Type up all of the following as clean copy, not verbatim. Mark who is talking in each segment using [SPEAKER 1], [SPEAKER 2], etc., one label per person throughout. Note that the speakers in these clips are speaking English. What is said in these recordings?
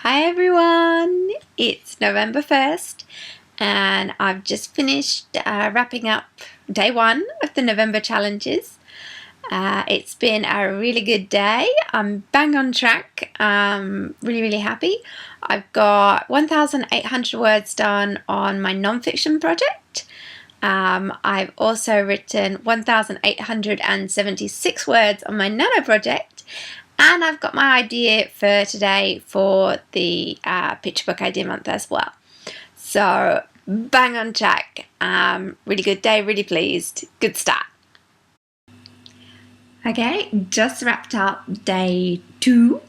[SPEAKER 1] Hi everyone, it's November 1st and I've just finished wrapping up day 1 of the November challenges. It's been a really good day. I'm bang on track, really happy. I've got 1,800 words done on my non-fiction project. I've also written 1,876 words on my nano project. And I've got my idea for today for the picture book idea month as well. So bang on track. Really good day, really pleased. Good start. Okay, just wrapped up day 2.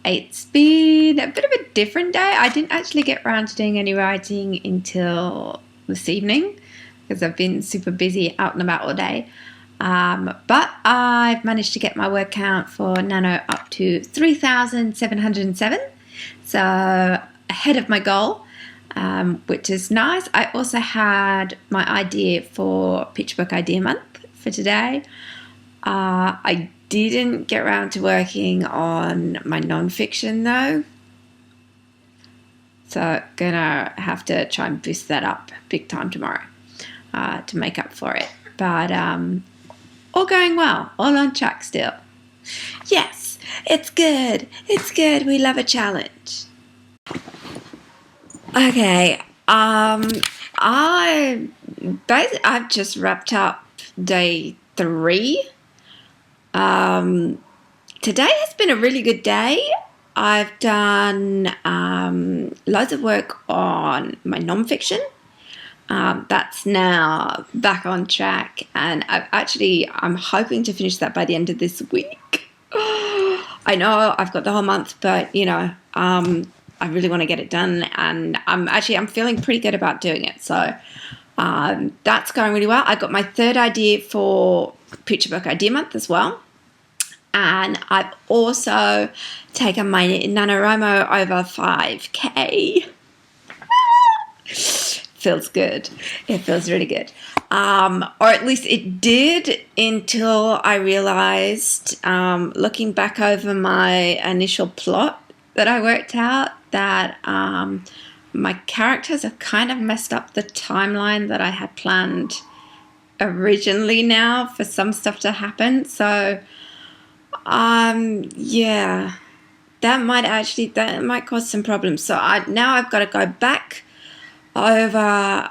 [SPEAKER 1] It's been a bit of a different day. I didn't actually get around to doing any writing until this evening because I've been super busy out and about all day. But I've managed to get my word count for Nano up to 3,707, so ahead of my goal, which is nice. I also had my idea for Picture Book Idea Month for today. I didn't get around to working on my non-fiction though, so gonna have to try and boost that up big time tomorrow to make up for it. But all going well, all on track still. Yes, it's good. It's good. We love a challenge. Okay, I've just wrapped up day 3. Today has been a really good day. I've done loads of work on my non-fiction. That's now back on track, and I'm hoping to finish that by the end of this week. I know I've got the whole month, but you know, I really want to get it done, and I'm feeling pretty good about doing it. So that's going really well. I got my 3rd idea for Picture Book Idea Month as well, and I've also taken my NaNoWriMo over 5K. Feels good. It feels really good. Or at least it did until I realized, looking back over my initial plot that I worked out, that my characters have kind of messed up the timeline that I had planned originally now for some stuff to happen. So, yeah, that might cause some problems. So now I've got to go back over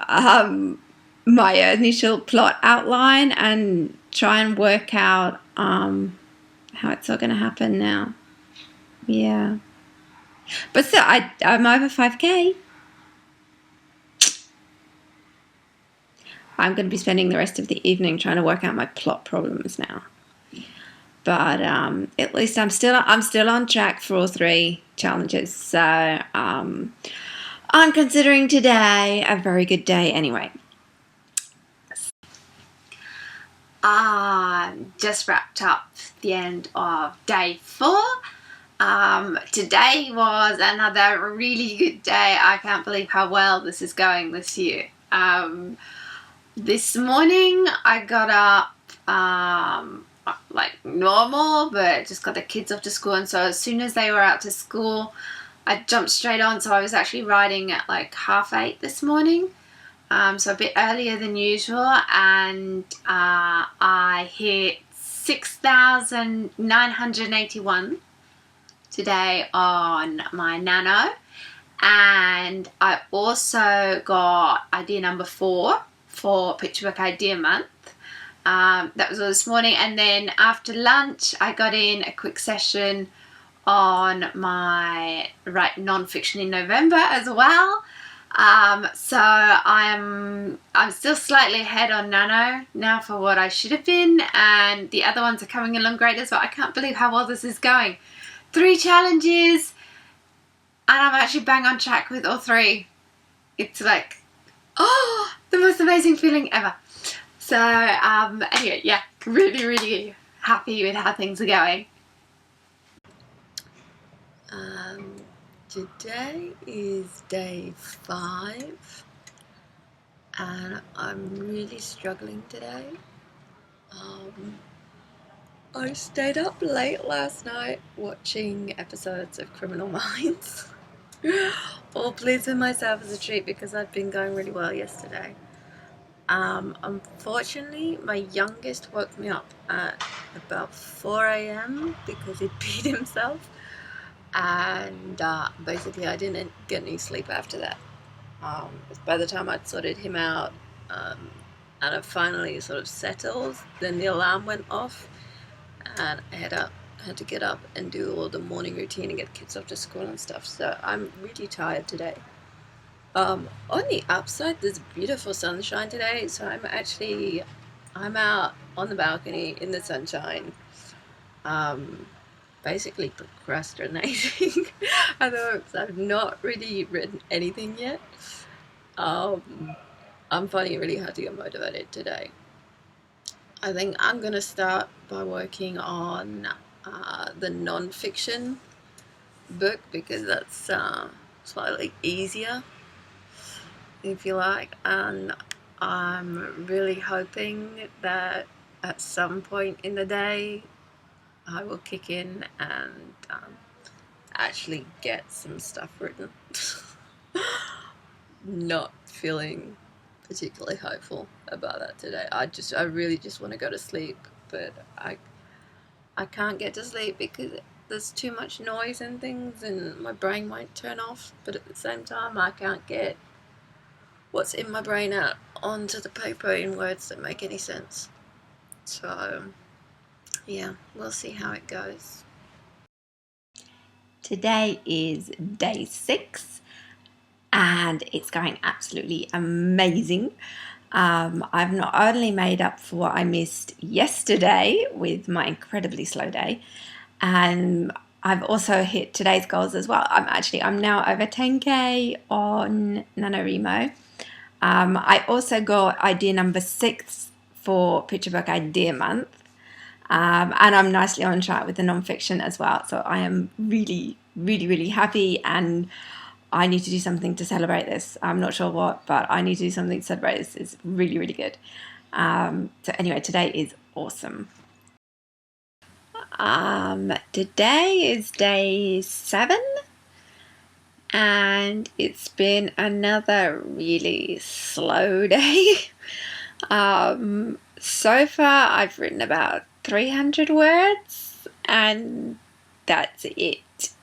[SPEAKER 1] my initial plot outline and try and work out how it's all going to happen now. Yeah. But still, I'm over 5K. I'm going to be spending the rest of the evening trying to work out my plot problems now. But at least I'm still on track for all 3 challenges. So I'm considering today a very good day anyway. Just wrapped up the end of day 4. Today was another really good day. I can't believe how well this is going this year. This morning I got up like normal, but just got the kids off to school, and so as soon as they were out to school I jumped straight on. So I was actually writing at like 8:30 this morning, so a bit earlier than usual, and I hit 6,981 today on my nano, and I also got idea number 4 for Picture Book Idea Month. That was all this morning, and then after lunch I got in a quick session on my non-fiction in November as well. So I'm still slightly ahead on nano now for what I should have been, and the other ones are coming along great as well. I can't believe how well this is going. 3 challenges and I'm actually bang on track with all 3. It's like, oh, the most amazing feeling ever. So anyway, yeah, really happy with how things are going. Today is day 5 and I'm really struggling today. I stayed up late last night watching episodes of Criminal Minds. All pleased with myself as a treat because I've been going really well yesterday. Unfortunately, my youngest woke me up at about 4 a.m. because he'd peed himself, and basically I didn't get any sleep after that. By the time I'd sorted him out and I finally sort of settled, then the alarm went off, and I had to get up and do all the morning routine and get kids off to school and stuff. So I'm really tired today. On the upside, there's beautiful sunshine today, so I'm out on the balcony in the sunshine, basically procrastinating. I've not really written anything yet. I'm finding it really hard to get motivated today. I think I'm gonna start by working on the non-fiction book because that's slightly easier, if you like, and I'm really hoping that at some point in the day I will kick in and actually get some stuff written. Not feeling particularly hopeful about that today. I really just want to go to sleep, but I can't get to sleep because there's too much noise and things and my brain won't turn off, but at the same time I can't get what's in my brain out onto the paper in words that make any sense. So yeah, we'll see how it goes. Today is day 6 and it's going absolutely amazing. I've not only made up for what I missed yesterday with my incredibly slow day, and I've also hit today's goals as well. I'm now over 10k on NaNoWriMo. I also got idea number 6 for Picture Book Idea Month, and I'm nicely on track with the non-fiction as well. So I am really, really, really happy, and I need to do something to celebrate this. I'm not sure what, but I need to do something to celebrate this. It's really, really good. So anyway, today is awesome. Today is day 7, and it's been another really slow day. So far I've written about 300 words, and that's it.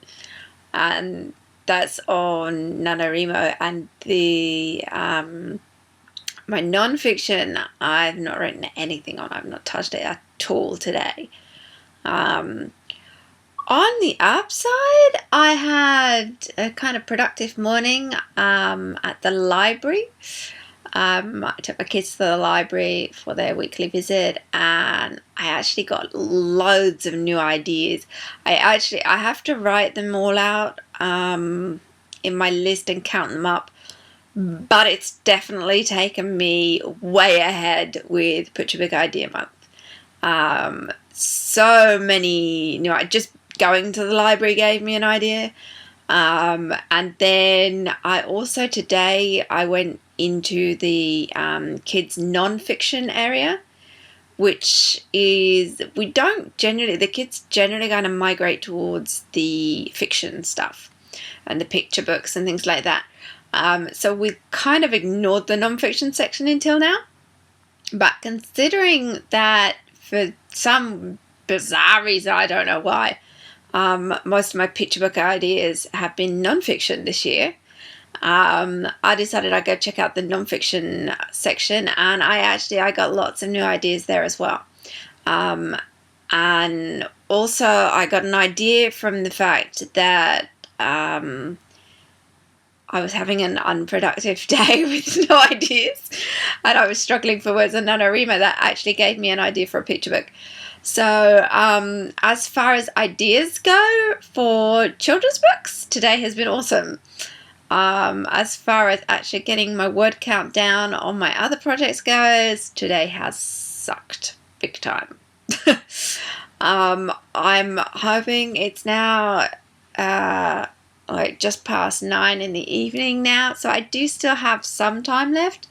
[SPEAKER 1] And that's on NaNoWriMo, and the my non-fiction I've not written anything on. I've not touched it at all today. On the upside, I had a kind of productive morning at the library. I took my kids to the library for their weekly visit, and I actually got loads of new ideas. I have to write them all out in my list and count them up, but it's definitely taken me way ahead with Picture Book Idea Month. So many new ideas. Just going to the library gave me an idea. And then I also today I went into the kids non-fiction area, which is the kids generally kind of migrate towards the fiction stuff and the picture books and things like that. So we've kind of ignored the non-fiction section until now, but considering that for some bizarre reason, I don't know why, most of my picture book ideas have been non-fiction this year. I decided I'd go check out the non-fiction section, and I got lots of new ideas there as well. And also I got an idea from the fact that I was having an unproductive day with no ideas, and I was struggling for words on NaNoWriMo. That actually gave me an idea for a picture book. So as far as ideas go for children's books, today has been awesome. As far as actually getting my word count down on my other projects goes, today has sucked big time. I'm hoping it's now like just past 9 in the evening now, so I do still have some time left.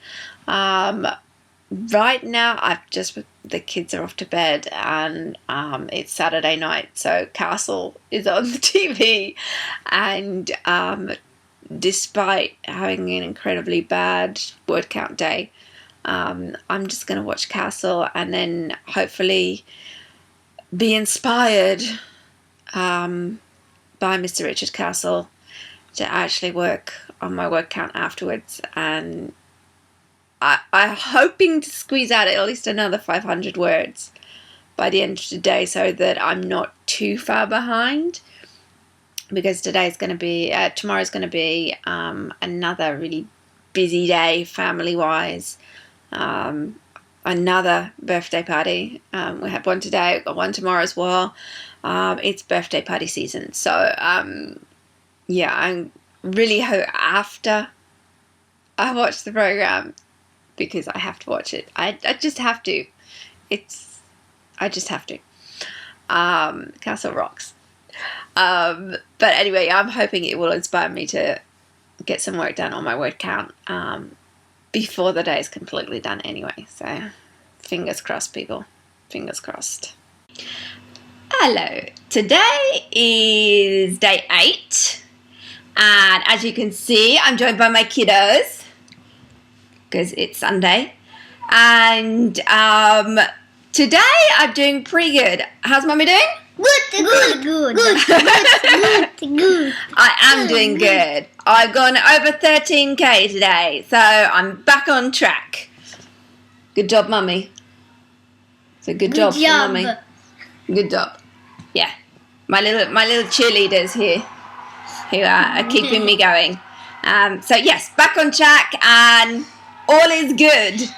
[SPEAKER 1] Right now I've just the kids are off to bed, and it's Saturday night, so Castle is on the TV, and despite having an incredibly bad word count day, I'm just going to watch Castle and then hopefully be inspired by Mr. Richard Castle to actually work on my word count afterwards, and I'm hoping to squeeze out at least another 500 words by the end of the day so that I'm not too far behind, because tomorrow's going to be another really busy day family-wise. Another birthday party. We had one today, we've got one tomorrow as well. It's birthday party season, so yeah, I really hope after I watch the program, because I have to watch it. I just have to. I just have to. Castle rocks. But anyway, I'm hoping it will inspire me to get some work done on my word count before the day is completely done anyway. So fingers crossed, people. Fingers crossed. Hello. Today is day 8. And as you can see, I'm joined by my kiddos, because it's Sunday, and today I'm doing pretty good. How's Mummy doing?
[SPEAKER 2] Good.
[SPEAKER 1] I am doing good. I've gone over 13k today, so I'm back on track. Good job, Mummy. So good job for Mummy. Good job. Yeah, my little cheerleaders here who are keeping me going. So yes, back on track and all is good.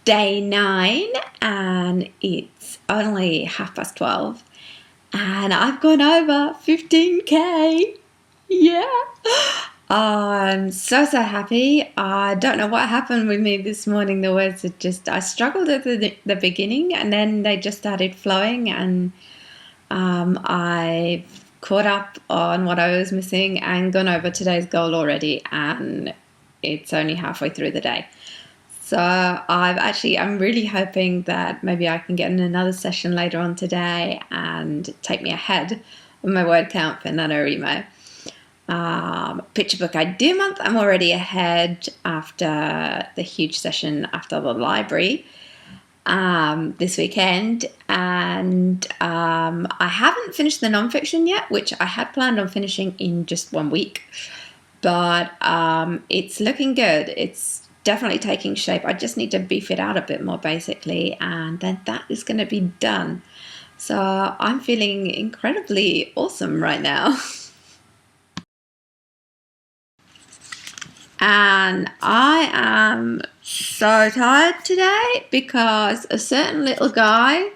[SPEAKER 1] Day 9, and it's only 12:30, and I've gone over 15k. Yeah, I'm so happy. I don't know what happened with me this morning. The words are just, I struggled at the beginning, and then they just started flowing, and I've caught up on what I was missing and gone over today's goal already, and it's only halfway through the day. So I'm really hoping that maybe I can get in another session later on today and take me ahead of my word count for NaNoWriMo. Picture Book Idea Month, I'm already ahead after the huge session after the library this weekend, and I haven't finished the non-fiction yet, which I had planned on finishing in just 1 week, but it's looking good. It's definitely taking shape. I just need to beef it out a bit more, basically, and then that is going to be done. So I'm feeling incredibly awesome right now. And I am so tired today because a certain little guy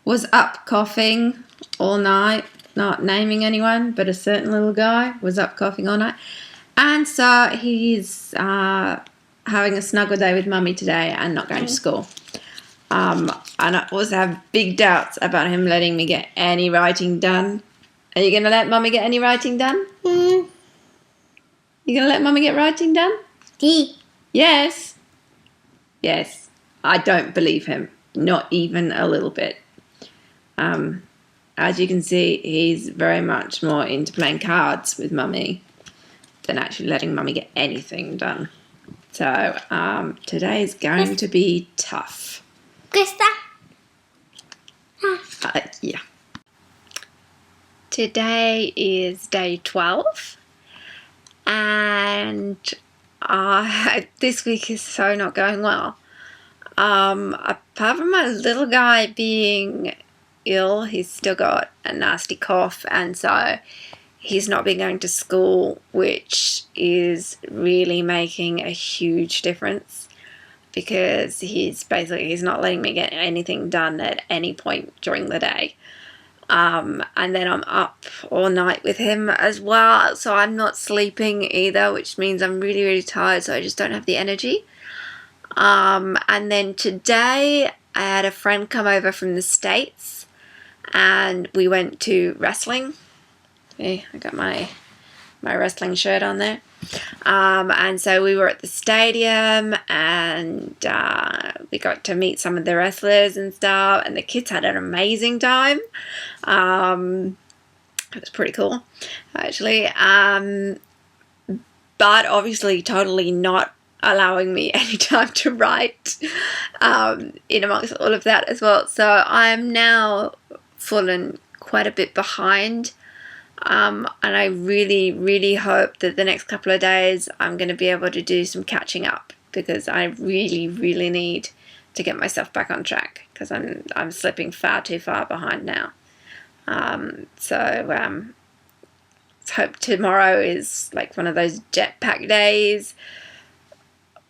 [SPEAKER 1] was up coughing all night, not naming anyone, but a certain little guy was up coughing all night. And so he's having a snuggle day with Mummy today and not going to school. And I also have big doubts about him letting me get any writing done. Are you going to let Mummy get any writing done? You going to let Mummy get writing done? Yes. Yes. I don't believe him. Not even a little bit. As you can see, he's very much more into playing cards with Mummy than actually letting Mummy get anything done. So today is going to be tough. Yeah. Today is day 12, and this week is so not going well. Apart from my little guy being ill, he's still got a nasty cough, and so he's not been going to school, which is really making a huge difference, because he's not letting me get anything done at any point during the day. And then I'm up all night with him as well, so I'm not sleeping either, which means I'm really, really tired, so I just don't have the energy. And then today I had a friend come over from the States, and we went to wrestling. Okay, I got my wrestling shirt on there. And so we were at the stadium, and we got to meet some of the wrestlers and stuff, and the kids had an amazing time. It was pretty cool, actually. But obviously totally not allowing me any time to write in amongst all of that as well. So I'm now fallen quite a bit behind. And I really, really hope that the next couple of days I'm going to be able to do some catching up, because I really, really need to get myself back on track, because I'm slipping far too far behind now. So hope tomorrow is like one of those jetpack days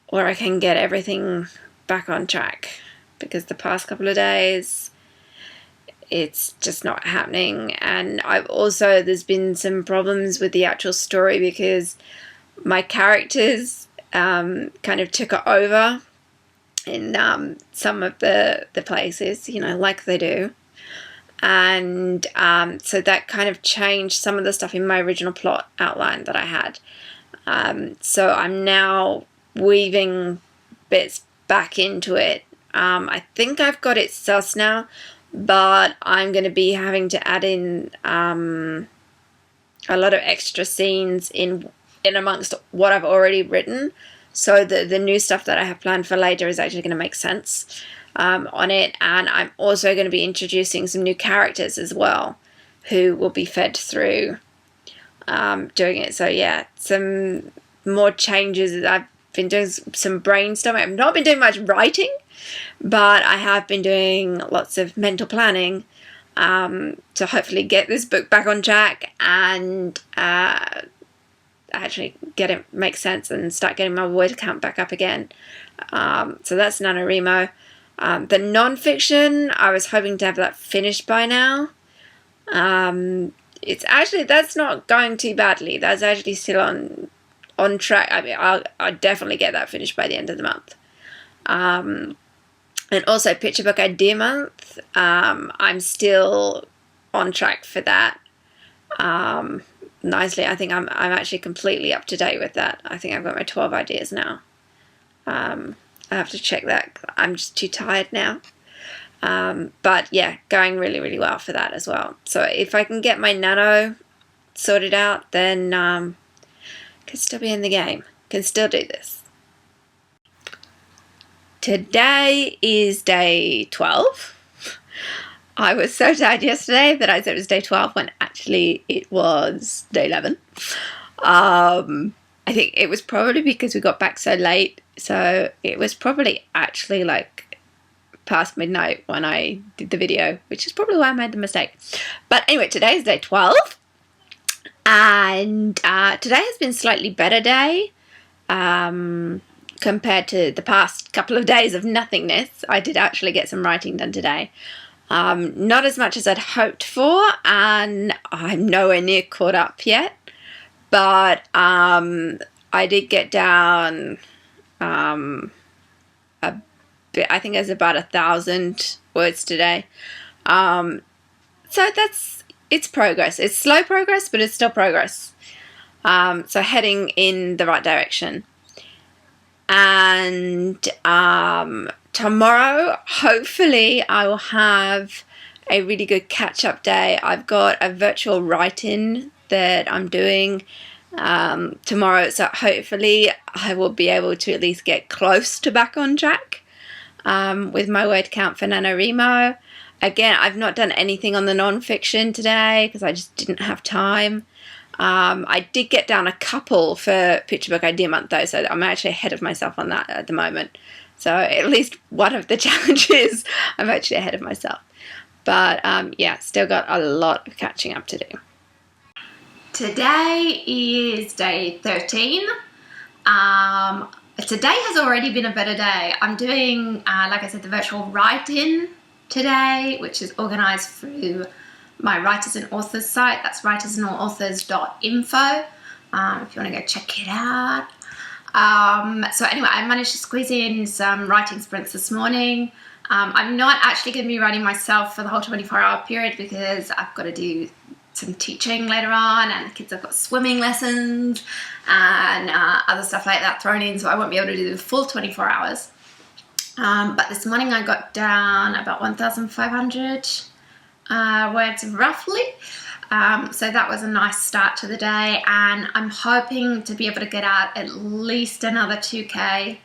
[SPEAKER 1] where I can get everything back on track, because the past couple of days it's just not happening. And there's been some problems with the actual story, because my characters kind of took it over in some of the places, like they do. And so that kind of changed some of the stuff in my original plot outline that I had. So I'm now weaving bits back into it. I think I've got it sus now, but I'm going to be having to add in a lot of extra scenes in amongst what I've already written, so the new stuff that I have planned for later is actually going to make sense on it. And I'm also going to be introducing some new characters as well, who will be fed through doing it. So yeah, some more changes. I've been doing some brainstorming. I've not been doing much writing, but I have been doing lots of mental planning to hopefully get this book back on track and actually get it make sense and start getting my word count back up again. So that's NaNoWriMo. The non-fiction, I was hoping to have that finished by now. It's actually, that's not going too badly. That's actually still on track. I mean, I'll definitely get that finished by the end of the month. And also Picture Book Idea Month, I'm still on track for that. Nicely, I think I'm actually completely up to date with that. I think I've got my 12 ideas now. I have to check that. I'm just too tired now. But yeah, going really, really well for that as well. So if I can get my Nano sorted out, then can still be in the game. Can still do this. Today is day 12. I was so tired yesterday that I said it was day 12 when actually it was day 11. I think it was probably because we got back so late. So it was probably actually like past midnight when I did the video, which is probably why I made the mistake. But anyway, today is day 12. And today has been a slightly better day compared to the past couple of days of nothingness. I did actually get some writing done today. Not as much as I'd hoped for, and I'm nowhere near caught up yet. But I did get down a bit. I think it was about 1,000 words today. So it's progress. It's slow progress, but it's still progress. So heading in the right direction. And tomorrow, hopefully, I will have a really good catch-up day. I've got a virtual write-in that I'm doing tomorrow, so hopefully I will be able to at least get close to back on track with my word count for NaNoWriMo. Again, I've not done anything on the non-fiction today because I just didn't have time. I did get down a couple for Picture Book Idea Month though, so I'm actually ahead of myself on that at the moment. So at least one of the challenges, I'm actually ahead of myself. But yeah, still got a lot of catching up to do. Today is day 13. Today has already been a better day. I'm doing, like I said, the virtual write-in today, which is organised through my Writers and Authors site. That's writersandauthors.info if you want to go check it out. So anyway, I managed to squeeze in some writing sprints this morning. I'm not actually going to be writing myself for the whole 24-hour period because I've got to do some teaching later on, and the kids have got swimming lessons and other stuff like that thrown in, so I won't be able to do the full 24 hours. But this morning I got down about 1,500 words roughly. So that was a nice start to the day, and I'm hoping to be able to get out at least another 2K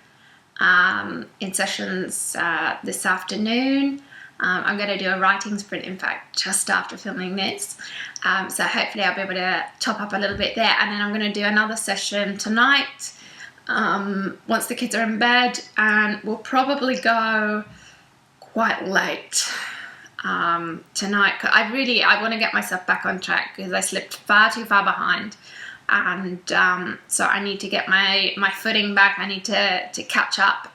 [SPEAKER 1] in sessions this afternoon. I'm going to do a writing sprint, in fact, just after filming this. So hopefully I'll be able to top up a little bit there, and then I'm going to do another session tonight once the kids are in bed, and we'll probably go quite late tonight. I want to get myself back on track because I slipped far too far behind, and so I need to get my footing back. I need to catch up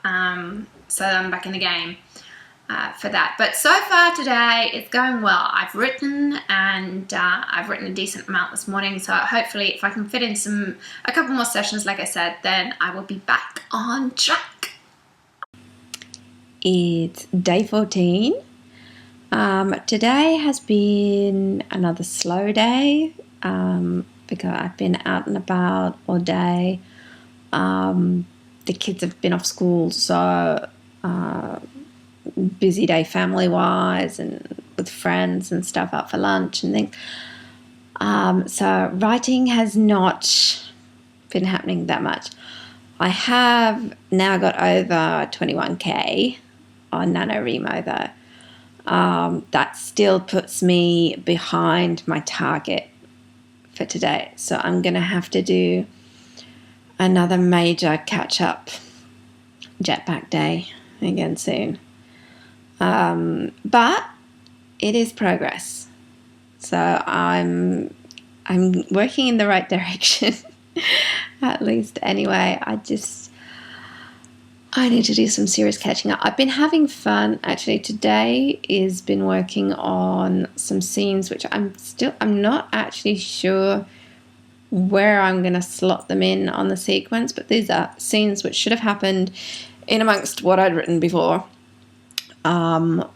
[SPEAKER 1] so that I'm back in the game for that. But so far today it's going well. I've written, and I've written a decent amount this morning, so hopefully if I can fit in a couple more sessions, like I said, then I will be back on track.
[SPEAKER 3] It's day 14. Today has been another slow day because I've been out and about all day. The kids have been off school, so busy day family-wise and with friends and stuff, out for lunch and things. So writing has not been happening that much. I have now got over 21K on NaNoWriMo though. That still puts me behind my target for today. So I'm going to have to do another major catch-up jetpack day again soon. But it is progress. So I'm working in the right direction, at least anyway. I need to do some serious catching up. I've been having fun. Actually, today is been working on some scenes which I'm not actually sure where I'm going to slot them in on the sequence, but these are scenes which should have happened in amongst what I'd written before,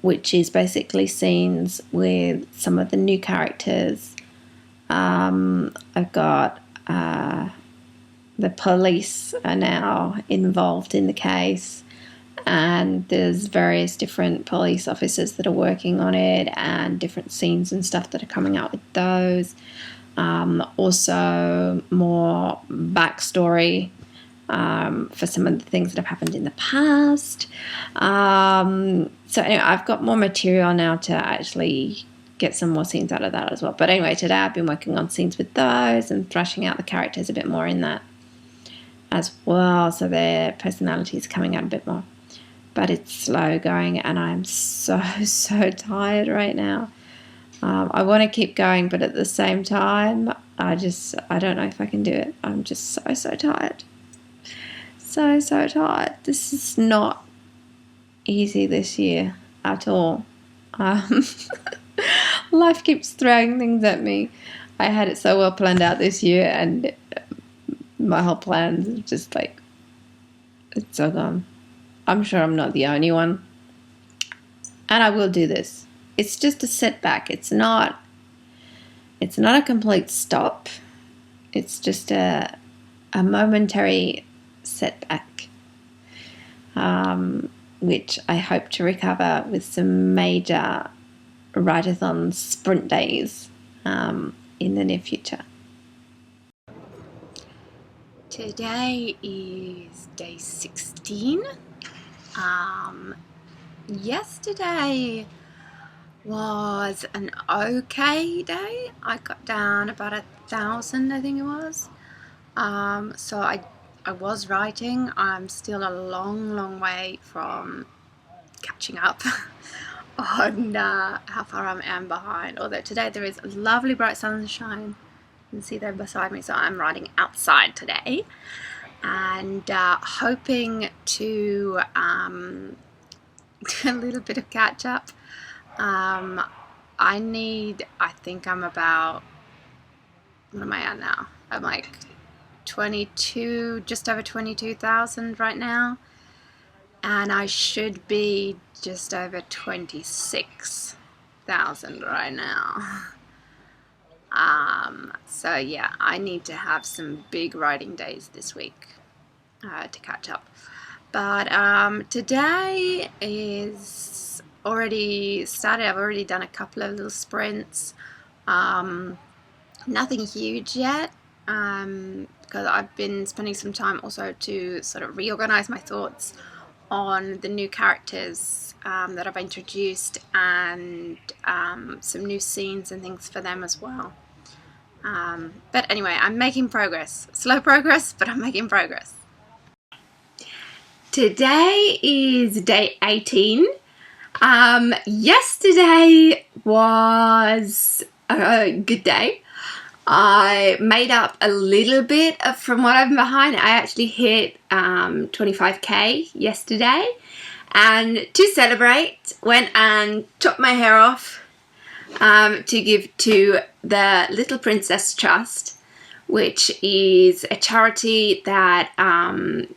[SPEAKER 3] which is basically scenes with some of the new characters. I've got the police are now involved in the case, and there's various different police officers that are working on it, and different scenes and stuff that are coming out with those. Also more backstory for some of the things that have happened in the past. So anyway, I've got more material now to actually get some more scenes out of that as well. But anyway, today I've been working on scenes with those and thrashing out the characters a bit more in that as well, so their personalities are coming out a bit more. But it's slow going, and I'm so tired right now. I want to keep going, but at the same time, I don't know if I can do it. I'm just so tired. So tired. This is not easy this year at all. Life keeps throwing things at me. I had it so well planned out this year, and my whole plan is just like, it's all gone. I'm sure I'm not the only one. And I will do this. It's just a setback. It's not a complete stop. It's just a momentary setback, which I hope to recover with some major write-a-thon sprint days in the near future.
[SPEAKER 1] Today is day 16. Yesterday was an okay day. I got down about 1,000, I think it was. So I was writing. I'm still a long way from catching up on how far I am behind. Although today there is lovely bright sunshine. You can see them beside me, so I'm writing outside today, and hoping to do a little bit of catch up. I think I'm about, what am I at now? I'm like 22, just over 22,000 right now, and I should be just over 26,000 right now. So yeah, I need to have some big writing days this week to catch up. But today is already started. I've already done a couple of little sprints. Nothing huge yet, because I've been spending some time also to sort of reorganize my thoughts on the new characters that I've introduced, and some new scenes and things for them as well. But anyway, I'm making progress. Slow progress, but I'm making progress. Today is day 18. Yesterday was a good day. I made up a little bit from what I'm behind. I actually hit 25k yesterday, and to celebrate went and chopped my hair off to give to the Little Princess Trust, which is a charity that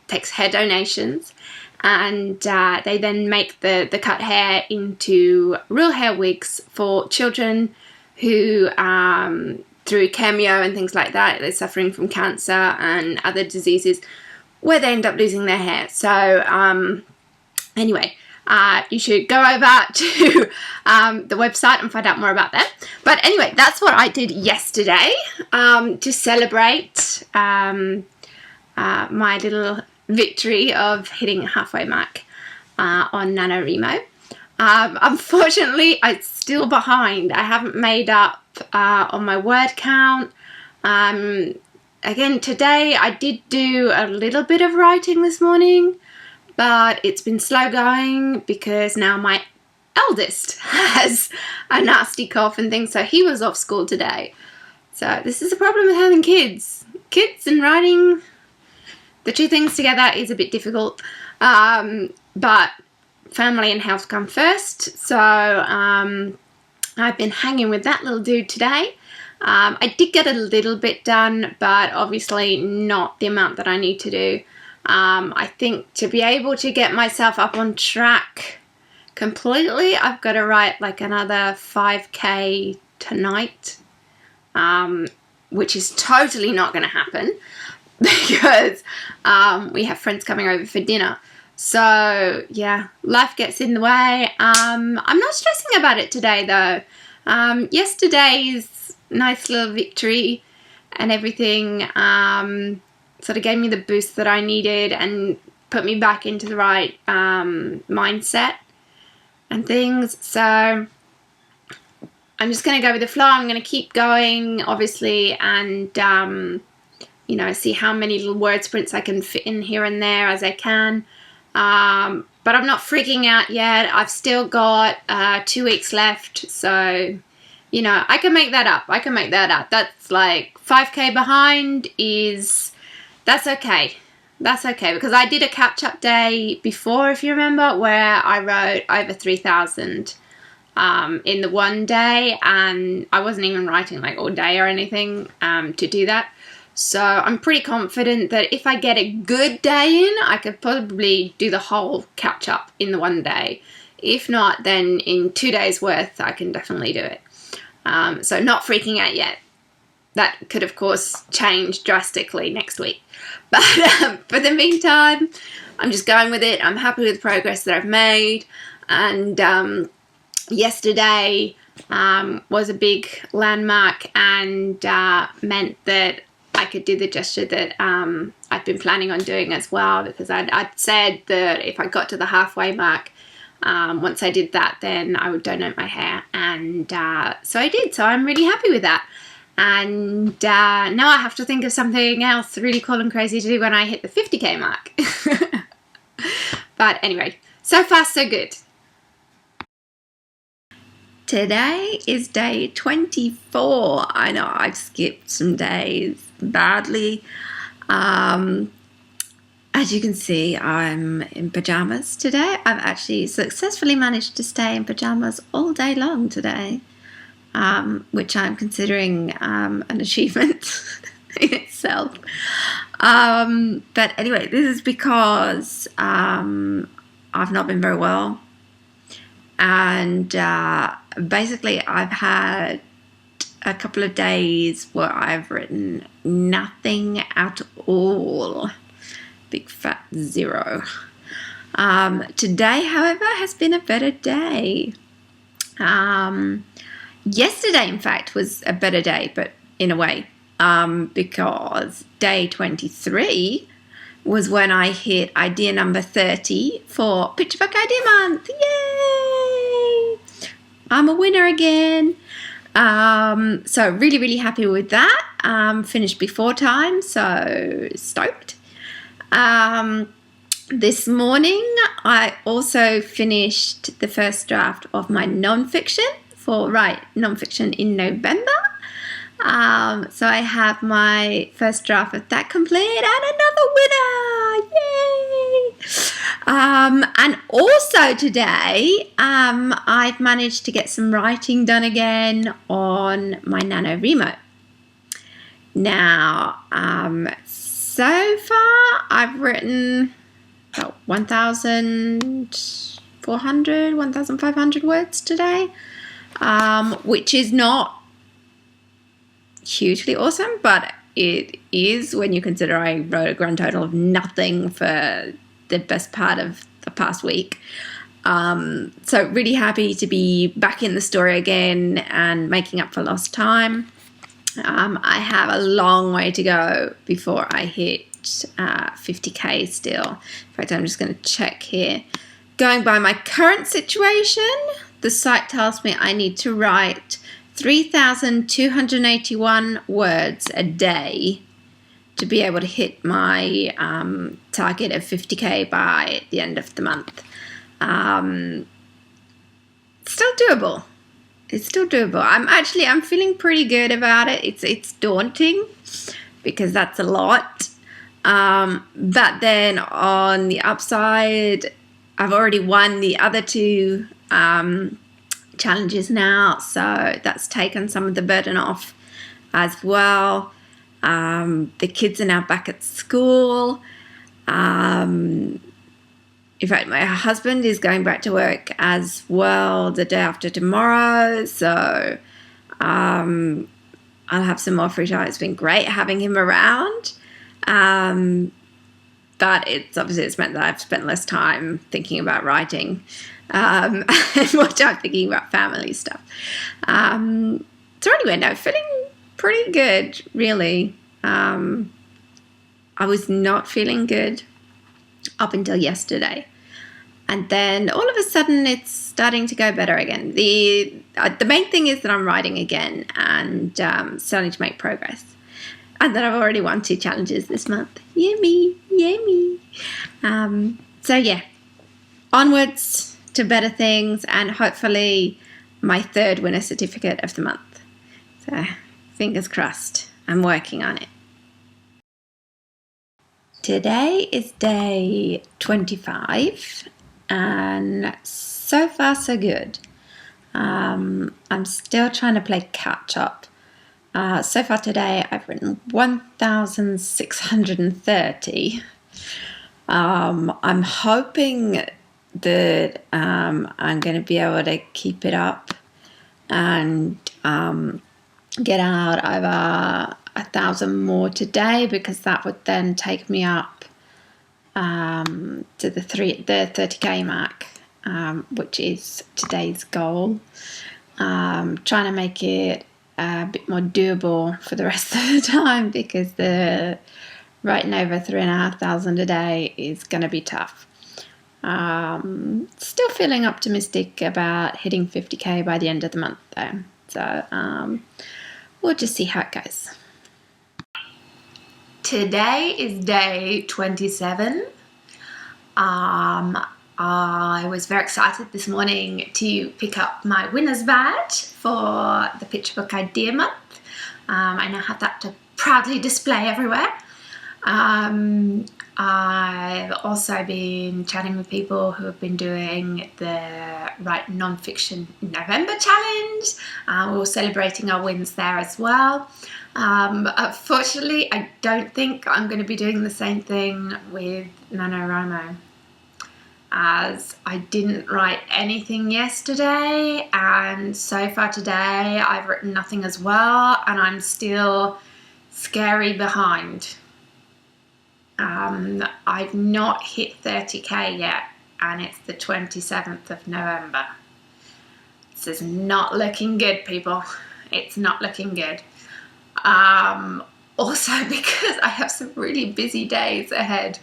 [SPEAKER 1] takes hair donations, and they then make the cut hair into real hair wigs for children who through chemo and things like that, they're suffering from cancer and other diseases where they end up losing their hair. So anyway, you should go over to the website and find out more about that. But anyway, that's what I did yesterday to celebrate my little victory of hitting a halfway mark on NaNoWriMo. Unfortunately, I'm still behind. I haven't made up on my word count. Again, today I did do a little bit of writing this morning, but it's been slow going because now my eldest has a nasty cough and things, so he was off school today. So this is a problem with having kids. Kids and writing, the two things together is a bit difficult, but family and health come first. So I've been hanging with that little dude today. I did get a little bit done, but obviously not the amount that I need to do. I think to be able to get myself up on track completely, I've got to write like another 5k tonight, which is totally not going to happen because we have friends coming over for dinner. So yeah, life gets in the way. I'm not stressing about it today though. Yesterday's nice little victory and everything sort of gave me the boost that I needed and put me back into the right mindset and things. So I'm just going to go with the flow. I'm going to keep going, obviously, and you know, see how many little word sprints I can fit in here and there as I can. But I'm not freaking out yet. I've still got 2 weeks left, so you know, I can make that up. I can make that up. That's like 5k behind that's okay. That's okay, because I did a catch-up day before, if you remember, where I wrote over 3,000 in the one day, and I wasn't even writing like all day or anything to do that. So I'm pretty confident that if I get a good day in, I could probably do the whole catch-up in the one day. If not, then in 2 days worth, I can definitely do it. So not freaking out yet. That could, of course, change drastically next week. But for the meantime, I'm just going with it. I'm happy with the progress that I've made. And yesterday was a big landmark and meant that I could do the gesture that I've been planning on doing as well, because I'd said that if I got to the halfway mark, once I did that, then I would donate my hair, and so I did. So I'm really happy with that. And now I have to think of something else really cool and crazy to do when I hit the 50k mark. But anyway, so far so good. Today is day 24. I know I've skipped some days badly. As you can see, I'm in pajamas today. I've actually successfully managed to stay in pajamas all day long today, which I'm considering an achievement in itself. But anyway, this is because I've not been very well. And basically I've had
[SPEAKER 3] a couple of days where I've written nothing at all. Big fat 0. Today, however, has been a better day. Yesterday, in fact, was a better day, but in a way, because day 23 was when I hit idea number 30 for Picture Book Idea Month. Yay! I'm a winner again. So really, really happy with that. Finished before time, so stoked. This morning, I also finished the first draft of my non-fiction for Write Non-Fiction in November. So I have my first draft of that complete and another winner! Yay! And also today, I've managed to get some writing done again on my NaNoWriMo. Now, so far I've written about 1,400, 1,500 words today, which is not hugely awesome, but it is when you consider I wrote a grand total of nothing for the best part of the past week. So really happy to be back in the story again and making up for lost time. I have a long way to go before I hit 50k still. In fact, I'm just going to check here. Going by my current situation, the site tells me I need to write 3,281 words a day to be able to hit my target of 50k by the end of the month. Still doable. It's still doable. I'm feeling pretty good about it. It's daunting because that's a lot. But then on the upside, I've already won the other 2 challenges now, so that's taken some of the burden off as well. The kids are now back at school. In fact, my husband is going back to work as well the day after tomorrow, so I'll have some more free time. It's been great having him around, but it's meant that I've spent less time thinking about writing and more time thinking about family stuff. So anyway, no, feeling pretty good, really. I was not feeling good up until yesterday, and then all of a sudden it's starting to go better again. The main thing is that I'm writing again and starting to make progress, and that I've already won 2 challenges this month. Yummy. So yeah, onwards to better things, and hopefully my 3rd winner certificate of the month. So fingers crossed, I'm working on it. Today is day 25, and so far so good. I'm still trying to play catch up. So far today I've written 1,630. I'm hoping that I'm going to be able to keep it up and get out over 1,000 more today, because that would then take me up to the 30k mark, which is today's goal. Trying to make it a bit more doable for the rest of the time, because the writing over 3,500 a day is going to be tough. Still feeling optimistic about hitting 50k by the end of the month though, so we'll just see how it goes. Today is day 27. I was very excited this morning to pick up my winner's badge for the Picture Book Idea Month. I now have that to proudly display everywhere. I've also been chatting with people who have been doing the Write Non-Fiction in November challenge. We're celebrating our wins there as well. Unfortunately, I don't think I'm going to be doing the same thing with NaNoWriMo.
[SPEAKER 1] as I didn't write anything yesterday, and so far today I've written nothing as well, and I'm still scary behind. I've not hit 30k yet, and it's the 27th of November. This is not looking good, people. It's not looking good. Also because I have some really busy days ahead,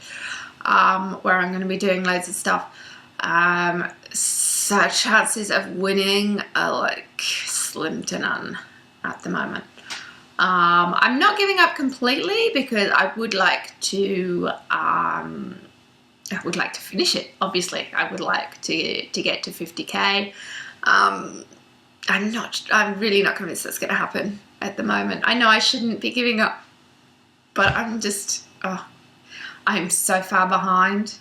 [SPEAKER 1] where I'm going to be doing loads of stuff. So chances of winning are like slim to none at the moment. I'm not giving up completely because I would like to finish it. Obviously, I would like to get to 50k. I'm really not convinced that's going to happen at the moment. I know I shouldn't be giving up, but I'm so far behind.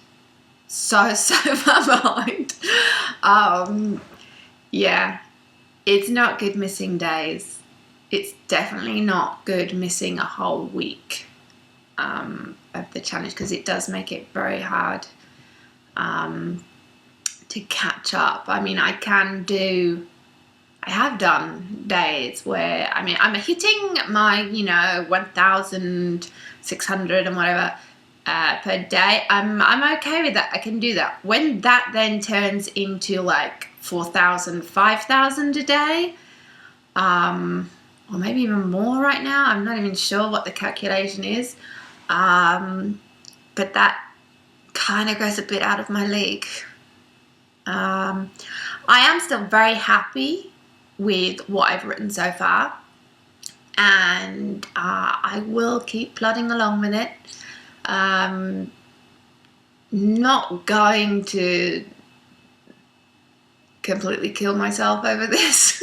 [SPEAKER 1] So far behind. Yeah, it's not good missing days. It's definitely not good missing a whole week of the challenge, because it does make it very hard to catch up. I mean, I have done days where, I mean, I'm hitting my, 1,600 and whatever per day. I'm okay with that. I can do that. When that then turns into like 4,000, 5,000 a day, or maybe even more right now. I'm not even sure what the calculation is. But that kind of goes a bit out of my league. I am still very happy with what I've written so far, and I will keep plodding along with it. Not going to completely kill myself over this.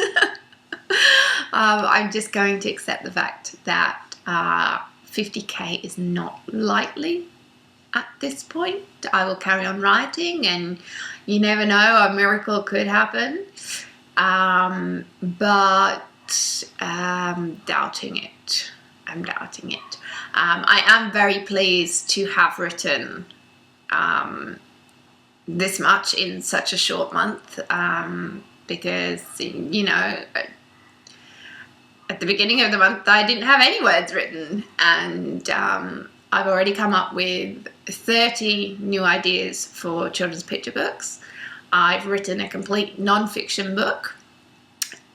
[SPEAKER 1] I'm just going to accept the fact that 50k is not likely at this point. I will carry on writing, and you never know, a miracle could happen. But doubting it. I'm doubting it. I am very pleased to have written this much in such a short month, because, at the beginning of the month I didn't have any words written, and I've already come up with 30 new ideas for children's picture books. I've written a complete non-fiction book,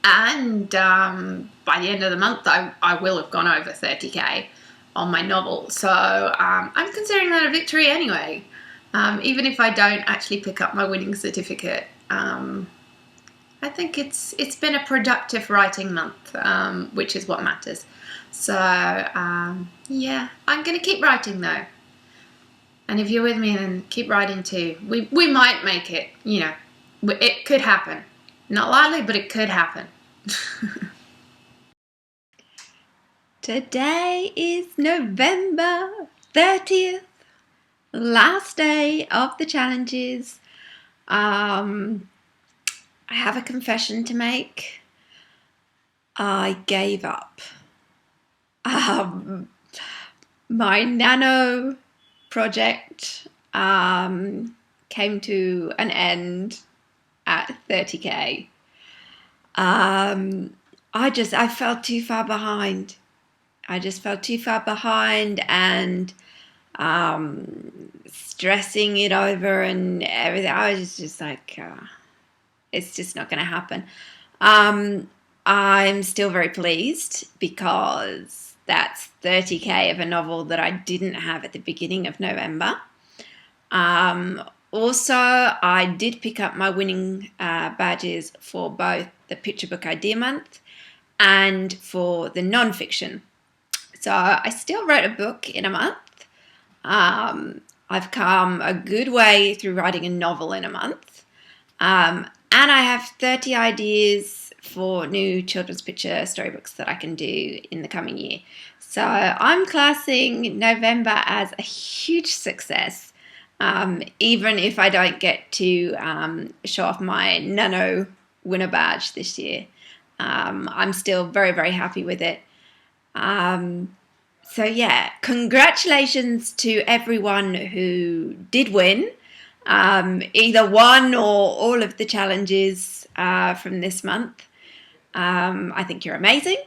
[SPEAKER 1] and by the end of the month I will have gone over 30k on my novel. So I'm considering that a victory anyway, even if I don't actually pick up my winning certificate. I think it's been a productive writing month, which is what matters. So yeah, I'm going to keep writing though. And if you're with me, then keep writing too. We might make it, it could happen. Not likely, but it could happen.
[SPEAKER 3] Today is November 30th, last day of the challenges. I have a confession to make. I gave up. My nano project came to an end at 30k. I felt too far behind. I just felt too far behind, and stressing it over and everything. I was just like, it's just not going to happen. I'm still very pleased because that's 30k of a novel that I didn't have at the beginning of November. Also, I did pick up my winning badges for both the Picture Book Idea Month and for the non-fiction. So I still wrote a book in a month. I've come a good way through writing a novel in a month. And I have 30 ideas for new children's picture storybooks that I can do in the coming year. So I'm classing November as a huge success, even if I don't get to show off my Nano winner badge this year. I'm still very, very happy with it. So yeah, congratulations to everyone who did win. either one or all of the challenges from this month. I think you're amazing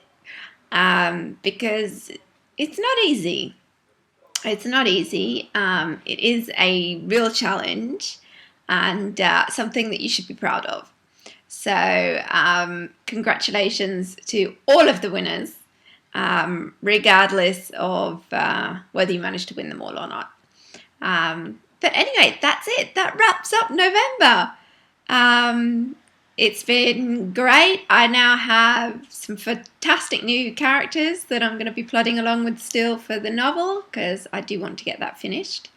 [SPEAKER 3] because it's not easy. It's not easy. It is a real challenge and something that you should be proud of. So congratulations to all of the winners, regardless of whether you managed to win them all or not. But anyway, that's it. That wraps up November. It's been great. I now have some fantastic new characters that I'm going to be plodding along with still for the novel because I do want to get that finished.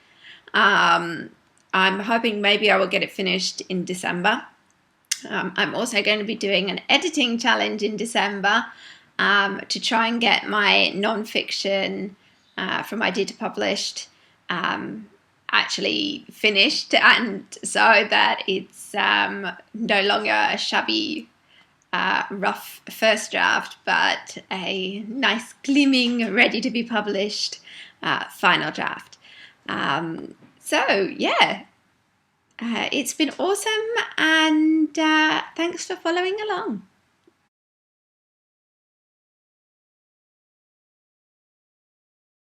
[SPEAKER 3] I'm hoping maybe I will get it finished in December. I'm also going to be doing an editing challenge in December to try and get my non-fiction from idea to published actually finished, and so that it's no longer a shabby, rough first draft, but a nice, gleaming, ready to be published final draft. So yeah, it's been awesome, and thanks for following along.